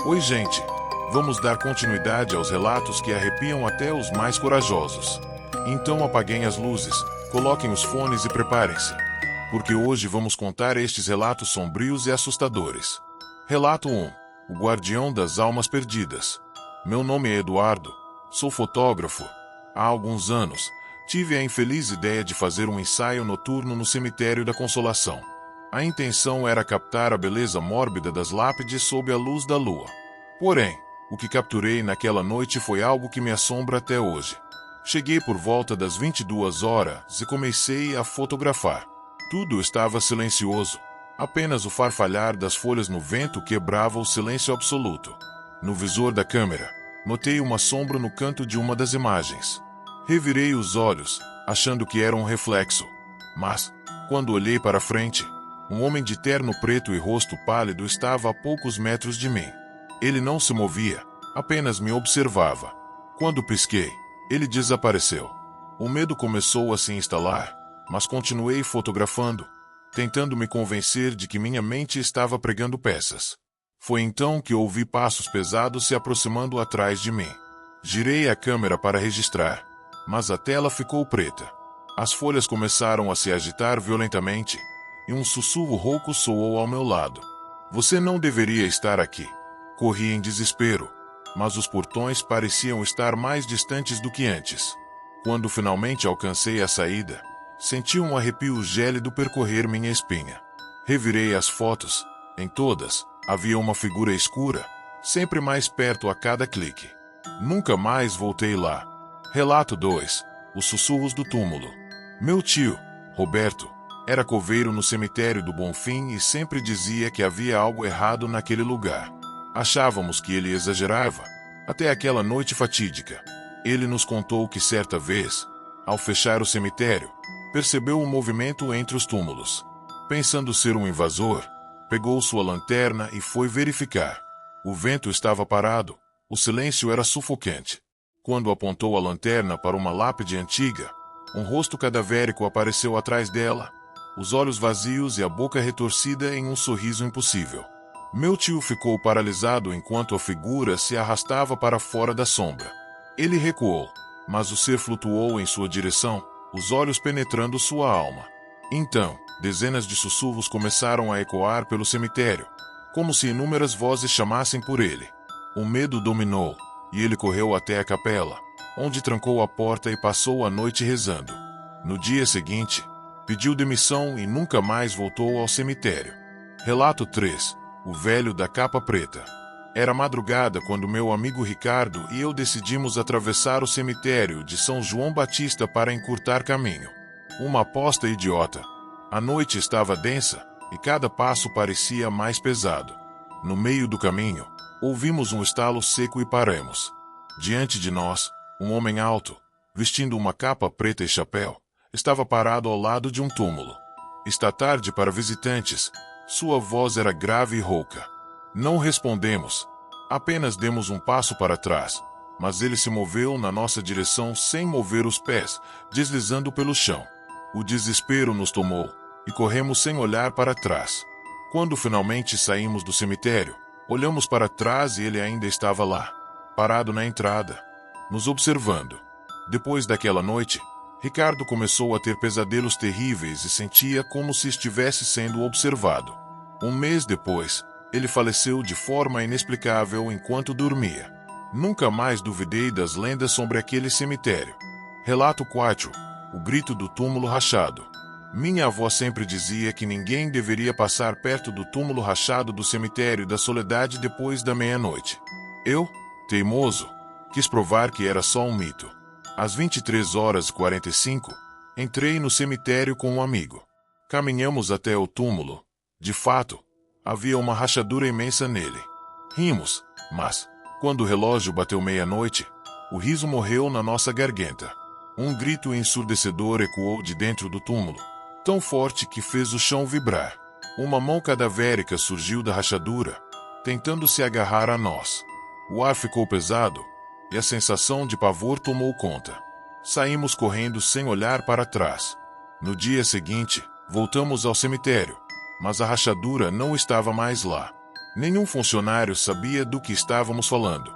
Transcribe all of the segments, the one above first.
Oi, gente! Vamos dar continuidade aos relatos que arrepiam até os mais corajosos. Então apaguem as luzes, coloquem os fones e preparem-se, porque hoje vamos contar estes relatos sombrios e assustadores. Relato 1. O Guardião das Almas Perdidas. Meu nome é Eduardo, sou fotógrafo. Há alguns anos, tive a infeliz ideia de fazer um ensaio noturno no Cemitério da Consolação. A intenção era captar a beleza mórbida das lápides sob a luz da lua. Porém, o que capturei naquela noite foi algo que me assombra até hoje. Cheguei por volta das 22 horas e comecei a fotografar. Tudo estava silencioso. Apenas o farfalhar das folhas no vento quebrava o silêncio absoluto. No visor da câmera, notei uma sombra no canto de uma das imagens. Revirei os olhos, achando que era um reflexo. Mas, quando olhei para frente, um homem de terno preto e rosto pálido estava a poucos metros de mim. Ele não se movia, apenas me observava. Quando pisquei, ele desapareceu. O medo começou a se instalar, mas continuei fotografando, tentando me convencer de que minha mente estava pregando peças. Foi então que ouvi passos pesados se aproximando atrás de mim. Girei a câmera para registrar, mas a tela ficou preta. As folhas começaram a se agitar violentamente, e um sussurro rouco soou ao meu lado. Você não deveria estar aqui. Corri em desespero, mas os portões pareciam estar mais distantes do que antes. Quando finalmente alcancei a saída, senti um arrepio gélido percorrer minha espinha. Revirei as fotos. Em todas, havia uma figura escura, sempre mais perto a cada clique. Nunca mais voltei lá. Relato 2. Os sussurros do túmulo. Meu tio, Roberto, era coveiro no cemitério do Bonfim e sempre dizia que havia algo errado naquele lugar. Achávamos que ele exagerava, até aquela noite fatídica. Ele nos contou que certa vez, ao fechar o cemitério, percebeu um movimento entre os túmulos. Pensando ser um invasor, pegou sua lanterna e foi verificar. O vento estava parado, o silêncio era sufocante. Quando apontou a lanterna para uma lápide antiga, um rosto cadavérico apareceu atrás dela, os olhos vazios e a boca retorcida em um sorriso impossível. Meu tio ficou paralisado enquanto a figura se arrastava para fora da sombra. Ele recuou, mas o ser flutuou em sua direção, os olhos penetrando sua alma. Então, dezenas de sussurros começaram a ecoar pelo cemitério, como se inúmeras vozes chamassem por ele. O medo dominou, e ele correu até a capela, onde trancou a porta e passou a noite rezando. No dia seguinte, pediu demissão e nunca mais voltou ao cemitério. Relato 3. O velho da capa preta. Era madrugada quando meu amigo Ricardo e eu decidimos atravessar o cemitério de São João Batista para encurtar caminho. Uma aposta idiota. A noite estava densa, e cada passo parecia mais pesado. No meio do caminho, ouvimos um estalo seco e paramos. Diante de nós, um homem alto, vestindo uma capa preta e chapéu, estava parado ao lado de um túmulo. Está tarde para visitantes. Sua voz era grave e rouca. Não respondemos. Apenas demos um passo para trás, mas ele se moveu na nossa direção sem mover os pés, deslizando pelo chão. O desespero nos tomou, e corremos sem olhar para trás. Quando finalmente saímos do cemitério, olhamos para trás e ele ainda estava lá, parado na entrada, nos observando. Depois daquela noite, Ricardo começou a ter pesadelos terríveis e sentia como se estivesse sendo observado. Um mês depois, ele faleceu de forma inexplicável enquanto dormia. Nunca mais duvidei das lendas sobre aquele cemitério. Relato 4. O grito do túmulo rachado. Minha avó sempre dizia que ninguém deveria passar perto do túmulo rachado do cemitério da Soledade depois da meia-noite. Eu, teimoso, quis provar que era só um mito. Às 23h45, entrei no cemitério com um amigo. Caminhamos até o túmulo. De fato, havia uma rachadura imensa nele. Rimos, mas, quando o relógio bateu meia-noite, o riso morreu na nossa garganta. Um grito ensurdecedor ecoou de dentro do túmulo, tão forte que fez o chão vibrar. Uma mão cadavérica surgiu da rachadura, tentando se agarrar a nós. O ar ficou pesado, e a sensação de pavor tomou conta. Saímos correndo sem olhar para trás. No dia seguinte, voltamos ao cemitério, mas a rachadura não estava mais lá. Nenhum funcionário sabia do que estávamos falando.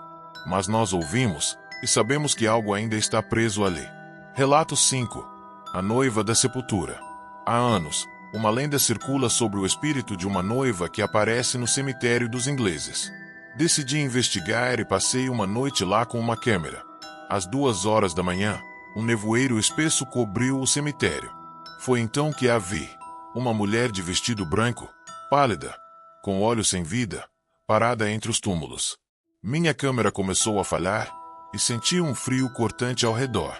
Mas nós ouvimos, e sabemos que algo ainda está preso ali. Relato 5. A noiva da sepultura. Há anos, uma lenda circula sobre o espírito de uma noiva que aparece no cemitério dos ingleses. Decidi investigar e passei uma noite lá com uma câmera. Às 2 horas da manhã, um nevoeiro espesso cobriu o cemitério. Foi então que a vi. Uma mulher de vestido branco, pálida, com olhos sem vida, parada entre os túmulos. Minha câmera começou a falhar, e senti um frio cortante ao redor.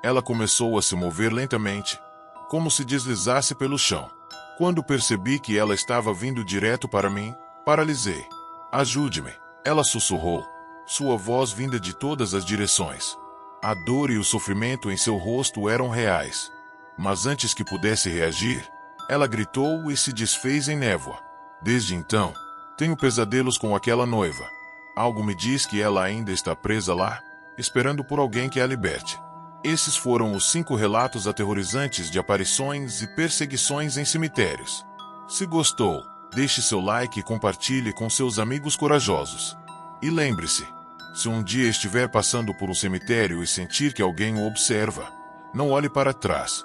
Ela começou a se mover lentamente, como se deslizasse pelo chão. Quando percebi que ela estava vindo direto para mim, paralisei. Ajude-me, ela sussurrou, sua voz vinda de todas as direções. A dor e o sofrimento em seu rosto eram reais. Mas antes que pudesse reagir, ela gritou e se desfez em névoa. Desde então, tenho pesadelos com aquela noiva. Algo me diz que ela ainda está presa lá, esperando por alguém que a liberte. Esses foram os 5 relatos aterrorizantes de aparições e perseguições em cemitérios. Se gostou, deixe seu like e compartilhe com seus amigos corajosos. E lembre-se, se um dia estiver passando por um cemitério e sentir que alguém o observa, não olhe para trás.